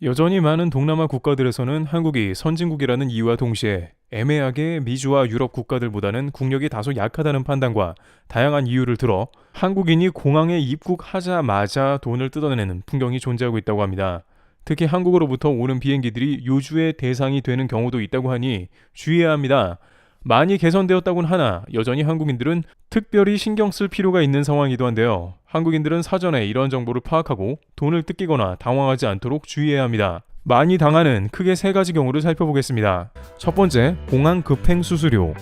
여전히 많은 동남아 국가들에서는 한국이 선진국이라는 이유와 동시에 애매하게 미주와 유럽 국가들보다는 국력이 다소 약하다는 판단과 다양한 이유를 들어 한국인이 공항에 입국하자마자 돈을 뜯어내는 풍경이 존재하고 있다고 합니다. 특히 한국으로부터 오는 비행기들이 요주의 대상이 되는 경우도 있다고 하니 주의해야 합니다. 많이 개선되었다곤 하나 여전히 한국인들은 특별히 신경 쓸 필요가 있는 상황이기도 한데요. 한국인들은 사전에 이런 정보를 파악하고 돈을 뜯기거나 당황하지 않도록 주의해야 합니다. 많이 당하는 크게 세 가지 경우를 살펴보겠습니다. 첫 번째, 공항 급행 수수료.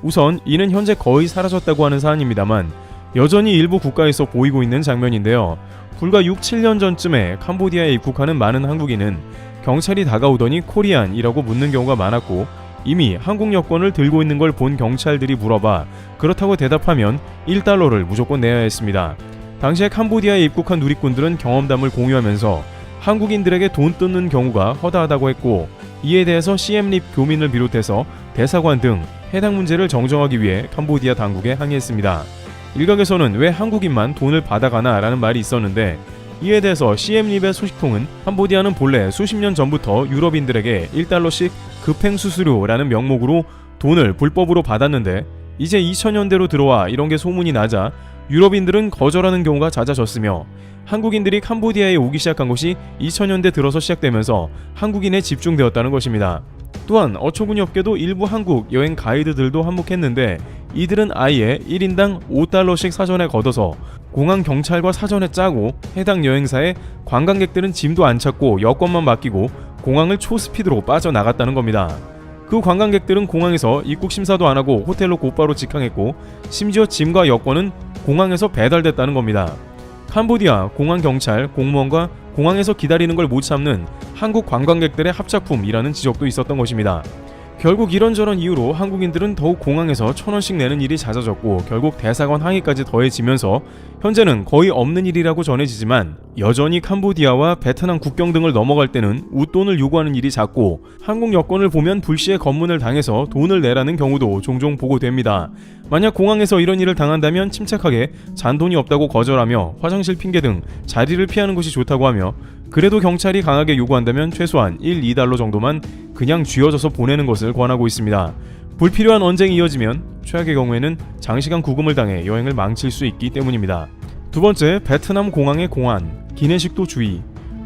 우선 이는 현재 거의 사라졌다고 하는 사안입니다만 여전히 일부 국가에서 보이고 있는 장면인데요. 불과 6, 7년 전쯤에 캄보디아에 입국하는 많은 한국인은 경찰이 다가오더니 코리안이라고 묻는 경우가 많았고 이미 한국 여권을 들고 있는 걸 본 경찰들이 물어봐 그렇다고 대답하면 1달러를 무조건 내야 했습니다. 당시에 캄보디아에 입국한 누리꾼들은 경험담을 공유하면서 한국인들에게 돈 뜯는 경우가 허다하다고 했고 이에 대해서 시엠립 교민을 비롯해서 대사관 등 해당 문제를 정정하기 위해 캄보디아 당국에 항의했습니다. 일각에서는 왜 한국인만 돈을 받아가나 라는 말이 있었는데 이에 대해서 시엠립의 소식통은 캄보디아는 본래 수십 년 전부터 유럽인들에게 1달러씩 급행 수수료라는 명목으로 돈을 불법으로 받았는데 이제 2000년대로 들어와 이런 게 소문이 나자 유럽인들은 거절하는 경우가 잦아졌으며 한국인들이 캄보디아에 오기 시작한 것이 2000년대 들어서 시작되면서 한국인에 집중되었다는 것입니다. 또한 어처구니 없게도 일부 한국 여행 가이드들도 한몫했는데 이들은 아예 1인당 5달러씩 사전에 걷어서 공항 경찰과 사전에 짜고 해당 여행사에 관광객들은 짐도 안 찾고 여권만 맡기고 공항을 초스피드로 빠져나갔다는 겁니다. 그 관광객들은 공항에서 입국 심사도 안 하고 호텔로 곧바로 직항했고 심지어 짐과 여권은 공항에서 배달됐다는 겁니다. 캄보디아 공항 경찰 공무원과 공항에서 기다리는 걸 못 참는 한국 관광객들의 합작품이라는 지적도 있었던 것입니다. 결국 이런저런 이유로 한국인들은 더욱 공항에서 1,000원씩 내는 일이 잦아졌고 결국 대사관 항의까지 더해지면서 현재는 거의 없는 일이라고 전해지지만 여전히 캄보디아와 베트남 국경 등을 넘어갈 때는 웃돈을 요구하는 일이 잦고 한국 여권을 보면 불시에 검문을 당해서 돈을 내라는 경우도 종종 보고됩니다. 만약 공항에서 이런 일을 당한다면 침착하게 잔돈이 없다고 거절하며 화장실 핑계 등 자리를 피하는 것이 좋다고 하며 그래도 경찰이 강하게 요구한다면 최소한 1, 2달러 정도만 그냥 쥐어져서 보내는 것을 권하고 있습니다. 불필요한 언쟁이 이어지면 최악의 경우에는 장시간 구금을 당해 여행을 망칠 수 있기 때문입니다. 두 번째, 베트남 공항의 공안, 기내식도 주의.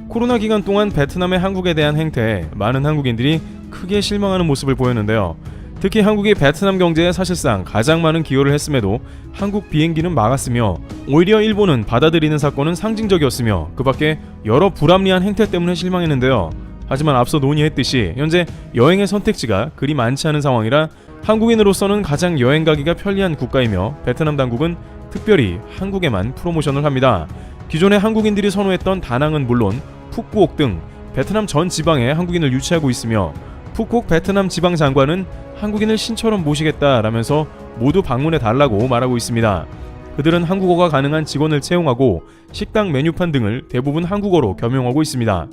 코로나 기간 동안 베트남의 한국에 대한 행태에 많은 한국인들이 크게 실망하는 모습을 보였는데요. 특히 한국이 베트남 경제에 사실상 가장 많은 기여를 했음에도 한국 비행기는 막았으며 오히려 일본은 받아들이는 사건은 상징적이었으며 그 밖에 여러 불합리한 행태 때문에 실망했는데요. 하지만 앞서 논의했듯이 현재 여행의 선택지가 그리 많지 않은 상황이라 한국인으로서는 가장 여행 가기가 편리한 국가이며 베트남 당국은 특별히 한국에만 프로모션을 합니다. 기존에 한국인들이 선호했던 다낭은 물론 푸꾸옥 등 베트남 전 지방에 한국인을 유치하고 있으며 푸꾸옥 베트남 지방 장관은 한국인을 신처럼 모시겠다라면서 모두 방문해 달라고 말하고 있습니다. 그들은 한국어가 가능한 직원을 채용하고 식당 메뉴판 등을 대부분 한국어로 겸용하고 있습니다.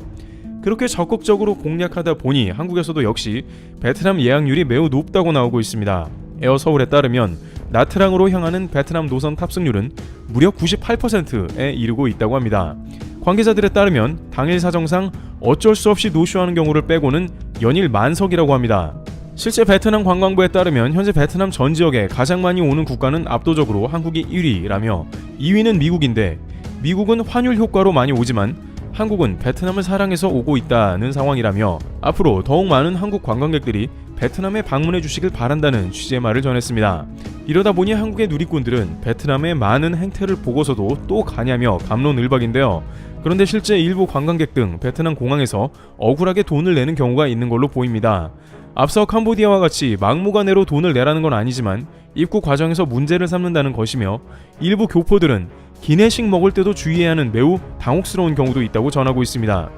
그렇게 적극적으로 공략하다 보니 한국에서도 역시 베트남 예약률이 매우 높다고 나오고 있습니다. 에어서울에 따르면 나트랑으로 향하는 베트남 노선 탑승률은 무려 98%에 이르고 있다고 합니다. 관계자들에 따르면 당일 사정상 어쩔 수 없이 노쇼하는 경우를 빼고는 연일 만석이라고 합니다. 실제 베트남 관광부에 따르면 현재 베트남 전 지역에 가장 많이 오는 국가는 압도적으로 한국이 1위라며 2위는 미국인데 미국은 환율 효과로 많이 오지만 한국은 베트남을 사랑해서 오고 있다는 상황이라며 앞으로 더욱 많은 한국 관광객들이 베트남에 방문해 주시길 바란다는 취지의 말을 전했습니다. 이러다 보니 한국의 누리꾼들은 베트남의 많은 행태를 보고서도 또 가냐며 갑론을박인데요. 그런데 실제 일부 관광객 등 베트남 공항에서 억울하게 돈을 내는 경우가 있는 걸로 보입니다. 앞서 캄보디아와 같이 막무가내로 돈을 내라는 건 아니지만 입국 과정에서 문제를 삼는다는 것이며 일부 교포들은 기내식 먹을 때도 주의해야 하는 매우 당혹스러운 경우도 있다고 전하고 있습니다.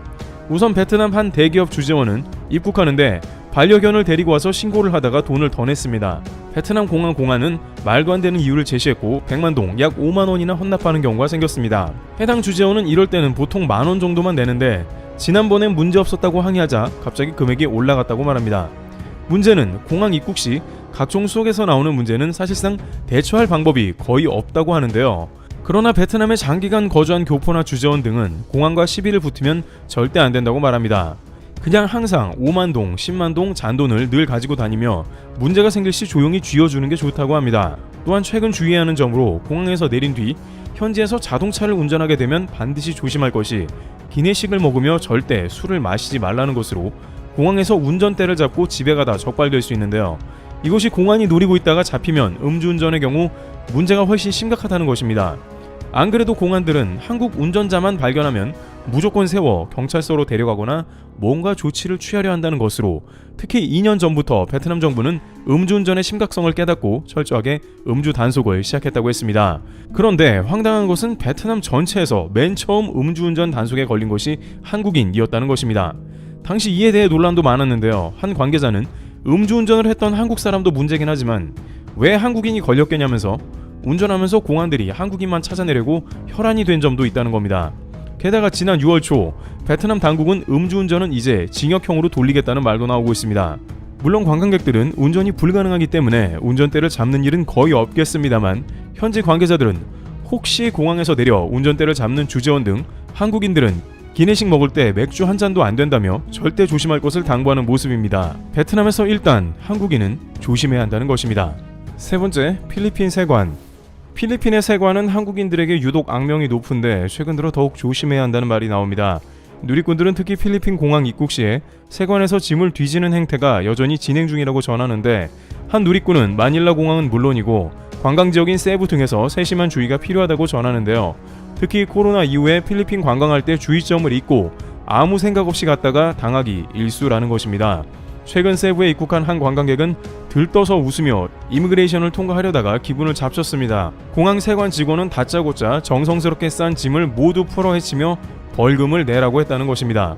우선 베트남 한 대기업 주재원은 입국하는데 반려견을 데리고 와서 신고를 하다가 돈을 더 냈습니다. 베트남 공항 공안은 말도 안 되는 이유를 제시했고 100만 동 약 5만 원이나 헌납하는 경우가 생겼습니다. 해당 주재원은 이럴 때는 보통 만 원 정도만 내는데 지난번엔 문제 없었다고 항의하자 갑자기 금액이 올라갔다고 말합니다. 문제는 공항 입국 시 각종 수석에서 나오는 문제는 사실상 대처할 방법이 거의 없다고 하는데요. 그러나 베트남에 장기간 거주한 교포나 주재원 등은 공항과 시비를 붙으면 절대 안 된다고 말합니다. 그냥 항상 5만 동, 10만 동 잔돈을 늘 가지고 다니며 문제가 생길 시 조용히 쥐어주는 게 좋다고 합니다. 또한 최근 주의해야 하는 점으로 공항에서 내린 뒤 현지에서 자동차를 운전하게 되면 반드시 조심할 것이 기내식을 먹으며 절대 술을 마시지 말라는 것으로 공항에서 운전대를 잡고 집에 가다 적발될 수 있는데요. 이것이 공안이 노리고 있다가 잡히면 음주운전의 경우 문제가 훨씬 심각하다는 것입니다. 안 그래도 공안들은 한국 운전자만 발견하면 무조건 세워 경찰서로 데려가거나 뭔가 조치를 취하려 한다는 것으로 특히 2년 전부터 베트남 정부는 음주운전의 심각성을 깨닫고 철저하게 음주 단속을 시작했다고 했습니다. 그런데 황당한 것은 베트남 전체에서 맨 처음 음주운전 단속에 걸린 것이 한국인이었다는 것입니다. 당시 이에 대해 논란도 많았는데요. 한 관계자는 음주운전을 했던 한국 사람도 문제긴 하지만 왜 한국인이 걸렸겠냐면서 운전하면서 공안들이 한국인만 찾아내려고 혈안이 된 점도 있다는 겁니다. 게다가 지난 6월 초 베트남 당국은 음주운전은 이제 징역형으로 돌리겠다는 말도 나오고 있습니다. 물론 관광객들은 운전이 불가능하기 때문에 운전대를 잡는 일은 거의 없겠습니다만 현지 관계자들은 혹시 공항에서 내려 운전대를 잡는 주재원 등 한국인들은 기내식 먹을 때 맥주 한 잔도 안 된다며 절대 조심할 것을 당부하는 모습입니다. 베트남에서 일단 한국인은 조심해야 한다는 것입니다. 세 번째, 필리핀 세관. 필리핀의 세관은 한국인들에게 유독 악명이 높은데 최근 들어 더욱 조심해야 한다는 말이 나옵니다. 누리꾼들은 특히 필리핀 공항 입국 시에 세관에서 짐을 뒤지는 행태가 여전히 진행 중이라고 전하는데 한 누리꾼은 마닐라 공항은 물론이고 관광지역인 세부 등에서 세심한 주의가 필요하다고 전하는데요. 특히 코로나 이후에 필리핀 관광할 때 주의점을 잊고 아무 생각 없이 갔다가 당하기 일쑤라는 것입니다. 최근 세부에 입국한 한 관광객은 들떠서 웃으며 이미그레이션을 통과하려다가 기분을 잡쳤습니다. 공항 세관 직원은 다짜고짜 정성스럽게 싼 짐을 모두 풀어헤치며 벌금을 내라고 했다는 것입니다.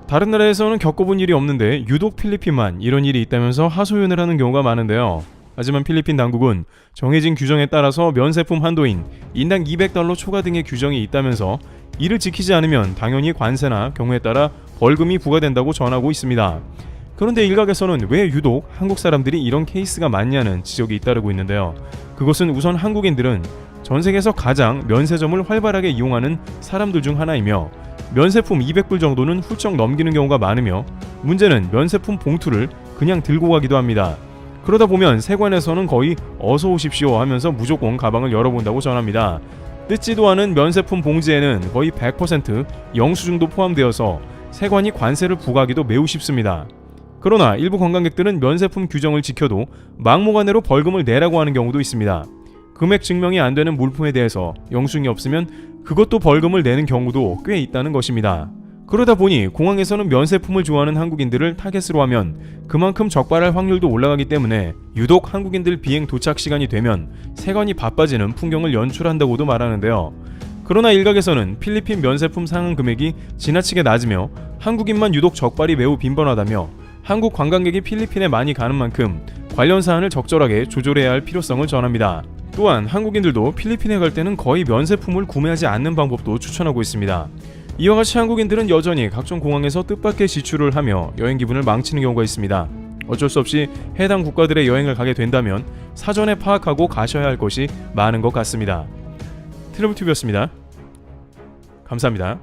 다른 나라에서는 겪어본 일이 없는데 유독 필리핀만 이런 일이 있다면서 하소연을 하는 경우가 많은데요. 하지만 필리핀 당국은 정해진 규정에 따라서 면세품 한도인 인당 $200 초과 등의 규정이 있다면서 이를 지키지 않으면 당연히 관세나 경우에 따라 벌금이 부과된다고 전하고 있습니다. 그런데 일각에서는 왜 유독 한국 사람들이 이런 케이스가 많냐는 지적이 잇따르고 있는데요. 그것은 우선 한국인들은 전 세계에서 가장 면세점을 활발하게 이용하는 사람들 중 하나이며 면세품 200불 정도는 훌쩍 넘기는 경우가 많으며 문제는 면세품 봉투를 그냥 들고 가기도 합니다. 그러다 보면 세관에서는 거의 어서 오십시오 하면서 무조건 가방을 열어본다고 전합니다. 뜯지도 않은 면세품 봉지에는 거의 100% 영수증도 포함되어서 세관이 관세를 부과하기도 매우 쉽습니다. 그러나 일부 관광객들은 면세품 규정을 지켜도 막무가내로 벌금을 내라고 하는 경우도 있습니다. 금액 증명이 안 되는 물품에 대해서 영수증이 없으면 그것도 벌금을 내는 경우도 꽤 있다는 것입니다. 그러다 보니 공항에서는 면세품을 좋아하는 한국인들을 타겟으로 하면 그만큼 적발할 확률도 올라가기 때문에 유독 한국인들 비행 도착 시간이 되면 세관이 바빠지는 풍경을 연출한다고도 말하는데요. 그러나 일각에서는 필리핀 면세품 상한 금액이 지나치게 낮으며 한국인만 유독 적발이 매우 빈번하다며 한국 관광객이 필리핀에 많이 가는 만큼 관련 사안을 적절하게 조절해야 할 필요성을 전합니다. 또한 한국인들도 필리핀에 갈 때는 거의 면세품을 구매하지 않는 방법도 추천하고 있습니다. 이와 같이 한국인들은 여전히 각종 공항에서 뜻밖의 지출을 하며 여행 기분을 망치는 경우가 있습니다. 어쩔 수 없이 해당 국가들의 여행을 가게 된다면 사전에 파악하고 가셔야 할 것이 많은 것 같습니다. 트래블튜브였습니다. 감사합니다.